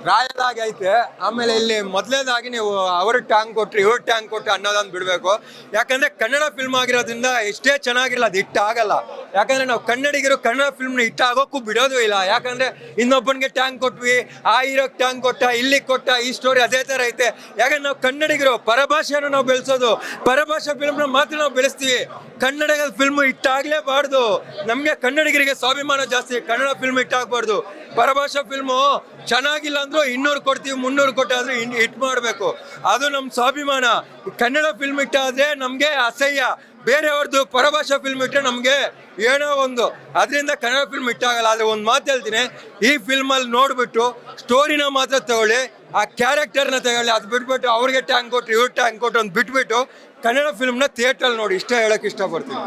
Royal ಆಗಿ ಐತೆ. ಆಮೇಲೆ ಇಲ್ಲಿ ಮೊದಲನೇದಾಗಿ ನೀವು ಅವ್ರ ಟ್ಯಾಂಕ್ ಕೊಟ್ರಿ ಇವ್ರ ಟ್ಯಾಂಕ್ ಕೊಟ್ರಿ ಅನ್ನೋದನ್ನ ಬಿಡಬೇಕು. ಯಾಕಂದ್ರೆ ಕನ್ನಡ ಫಿಲ್ಮ್ ಆಗಿರೋದ್ರಿಂದ ಎಷ್ಟೇ ಚೆನ್ನಾಗಿರಲ್ಲ ಅದು ಹಿಟ್ ಆಗಲ್ಲ. ಯಾಕಂದ್ರೆ ನಾವು ಕನ್ನಡಿಗರು ಕನ್ನಡ ಫಿಲ್ಮ್ನ ಹಿಟ್ ಆಗೋಕ್ಕೂ ಬಿಡೋದು ಇಲ್ಲ. ಯಾಕಂದ್ರೆ ಇನ್ನೊಬ್ಬನಿಗೆ ಟ್ಯಾಂಕ್ ಕೊಟ್ವಿ, ಆ ಹೀರೋಗೆ ಟ್ಯಾಂಕ್ ಕೊಟ್ಟ, ಇಲ್ಲಿ ಕೊಟ್ಟ, ಈ ಸ್ಟೋರಿ ಅದೇ ಥರ ಐತೆ. ಯಾಕಂದ್ರೆ ನಾವು ಕನ್ನಡಿಗರು ಪರಭಾಷೆಯನ್ನು ನಾವು ಬೆಳೆಸೋದು, ಪರಭಾಷಾ ಫಿಲ್ಮ್ನ ಮಾತ್ರ ನಾವು ಬೆಳೆಸ್ತೀವಿ. ಕನ್ನಡದ ಫಿಲ್ಮ್ ಹಿಟ್ ಆಗಲೇಬಾರ್ದು. ನಮಗೆ ಕನ್ನಡಿಗರಿಗೆ ಸ್ವಾಭಿಮಾನ ಜಾಸ್ತಿ, ಕನ್ನಡ ಫಿಲ್ಮ್ ಹಿಟ್ ಆಗಬಾರ್ದು. ಪರಭಾಷಾ ಫಿಲ್ಮು ಚೆನ್ನಾಗಿಲ್ಲ ಅಂದ್ರೂ 200 ಕೊಡ್ತೀವಿ, 300 ಕೊಟ್ಟಾದ್ರೂ ಹಿಟ್ ಮಾಡಬೇಕು. ಅದು ನಮ್ಮ ಸ್ವಾಭಿಮಾನ. ಕನ್ನಡ ಫಿಲ್ಮ್ ಇಟ್ಟಾದ್ರೆ ನಮಗೆ ಅಸಹ್ಯ, ಬೇರೆಯವ್ರದ್ದು ಪರಭಾಷಾ ಫಿಲ್ಮ್ ಇಟ್ಟರೆ ನಮಗೆ ಏನೋ ಒಂದು. ಅದರಿಂದ ಕನ್ನಡ ಫಿಲ್ಮ್ ಇಟ್ಟಾಗಲ್ಲ. ಆದರೆ ಒಂದು ಮಾತು ಹೇಳ್ತೀನಿ, ಈ ಫಿಲ್ಮಲ್ಲಿ ನೋಡಿಬಿಟ್ಟು ಸ್ಟೋರಿನ ಮಾತ್ರ ತಗೊಳ್ಳಿ, ಆ ಕ್ಯಾರೆಕ್ಟರ್ನ ತಗೊಳ್ಳಿ. ಅದು ಬಿಟ್ಬಿಟ್ಟು ಅವ್ರಿಗೆ ಟ್ಯಾಂಕ್ ಕೊಟ್ಟರು ಇವ್ರು ಟ್ಯಾಂಕ್ ಕೊಟ್ಟರು ಅಂತ ಬಿಟ್ಬಿಟ್ಟು ಕನ್ನಡ ಫಿಲ್ಮ್ನ ಥಿಯೇಟ್ರಲ್ಲಿ ನೋಡಿ, ಇಷ್ಟ ಹೇಳೋಕ್ಕೆ ಇಷ್ಟಪಡ್ತೀನಿ.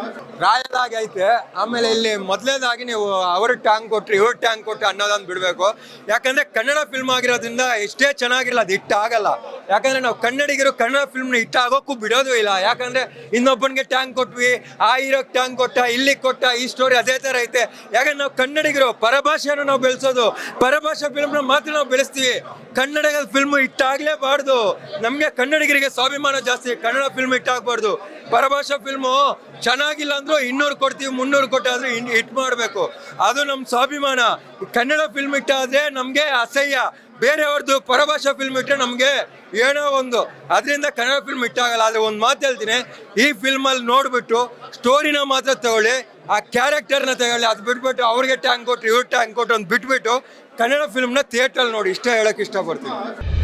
ರಾಯಲ್ ಆಗಿ ಐತೆ. ಆಮೇಲೆ ಇಲ್ಲಿ ಮೊದಲನೇದಾಗಿ ನೀವು ಅವ್ರ ಟ್ಯಾಂಕ್ ಕೊಟ್ರಿ ಇವ್ರ ಟ್ಯಾಂಕ್ ಕೊಟ್ರಿ ಅನ್ನೋದನ್ನ ಬಿಡಬೇಕು. ಯಾಕಂದ್ರೆ ಕನ್ನಡ ಫಿಲ್ಮ್ ಆಗಿರೋದ್ರಿಂದ ಎಷ್ಟೇ ಚೆನ್ನಾಗಿರಲ್ಲ ಅದು ಹಿಟ್ ಆಗಲ್ಲ. ಯಾಕಂದ್ರೆ ನಾವು ಕನ್ನಡಿಗರು ಕನ್ನಡ ಫಿಲ್ಮ್ನ ಹಿಟ್ ಆಗೋಕ್ಕೂ ಬಿಡೋದು ಇಲ್ಲ. ಯಾಕಂದ್ರೆ ಇನ್ನೊಬ್ಬನಿಗೆ ಟ್ಯಾಂಕ್ ಕೊಟ್ವಿ, ಆ ಹೀರೋಗೆ ಟ್ಯಾಂಕ್ ಕೊಟ್ಟ, ಇಲ್ಲಿ ಕೊಟ್ಟ, ಈ ಸ್ಟೋರಿ ಅದೇ ಥರ ಐತೆ. ಯಾಕಂದ್ರೆ ನಾವು ಕನ್ನಡಿಗರು ಪರಭಾಷೆಯನ್ನು ನಾವು ಬೆಳೆಸೋದು, ಪರಭಾಷಾ ಫಿಲ್ಮ್ನ ಮಾತ್ರ ನಾವು ಬೆಳೆಸ್ತೀವಿ. ಕನ್ನಡದ ಫಿಲ್ಮ್ ಹಿಟ್ ಆಗಲೇಬಾರ್ದು. ನಮಗೆ ಕನ್ನಡಿಗರಿಗೆ ಸ್ವಾಭಿಮಾನ ಜಾಸ್ತಿ, ಕನ್ನಡ ಫಿಲ್ಮ್ ಹಿಟ್ ಆಗಬಾರ್ದು. ಪರಭಾಷಾ ಫಿಲ್ಮು ಚೆನ್ನಾಗಿಲ್ಲ ಅಂದ್ರೂ 200 ಕೊಡ್ತೀವಿ, 300 ಕೊಟ್ಟಾದ್ರೂ ಹಿಟ್ ಮಾಡಬೇಕು. ಅದು ನಮ್ಮ ಸ್ವಾಭಿಮಾನ. ಕನ್ನಡ ಫಿಲ್ಮ್ ಇಟ್ಟಾದ್ರೆ ನಮಗೆ ಅಸಹ್ಯ, ಬೇರೆಯವ್ರದ್ದು ಪರಭಾಷಾ ಫಿಲ್ಮ್ ಇಟ್ಟರೆ ನಮಗೆ ಏನೋ ಒಂದು. ಅದರಿಂದ ಕನ್ನಡ ಫಿಲ್ಮ್ ಇಟ್ಟಾಗಲ್ಲ. ಆದರೆ ಒಂದು ಮಾತು ಹೇಳ್ತೀನಿ, ಈ ಫಿಲ್ಮಲ್ಲಿ ನೋಡಿಬಿಟ್ಟು ಸ್ಟೋರಿನ ಮಾತ್ರ ತಗೊಳ್ಳಿ, ಆ ಕ್ಯಾರೆಕ್ಟರ್ನ ತಗೊಳ್ಳಿ. ಅದು ಬಿಟ್ಬಿಟ್ಟು ಅವ್ರಿಗೆ ಟ್ಯಾಂಕ್ ಕೊಟ್ರು ಇವ್ರು ಟ್ಯಾಂಕ್ ಕೊಟ್ಟರು ಅಂತ ಬಿಟ್ಬಿಟ್ಟು ಕನ್ನಡ ಫಿಲ್ಮ್ನ ಥಿಯೇಟ್ರಲ್ಲಿ ನೋಡಿ, ಇಷ್ಟ ಹೇಳೋಕ್ಕೆ ಇಷ್ಟಪಡ್ತೀನಿ.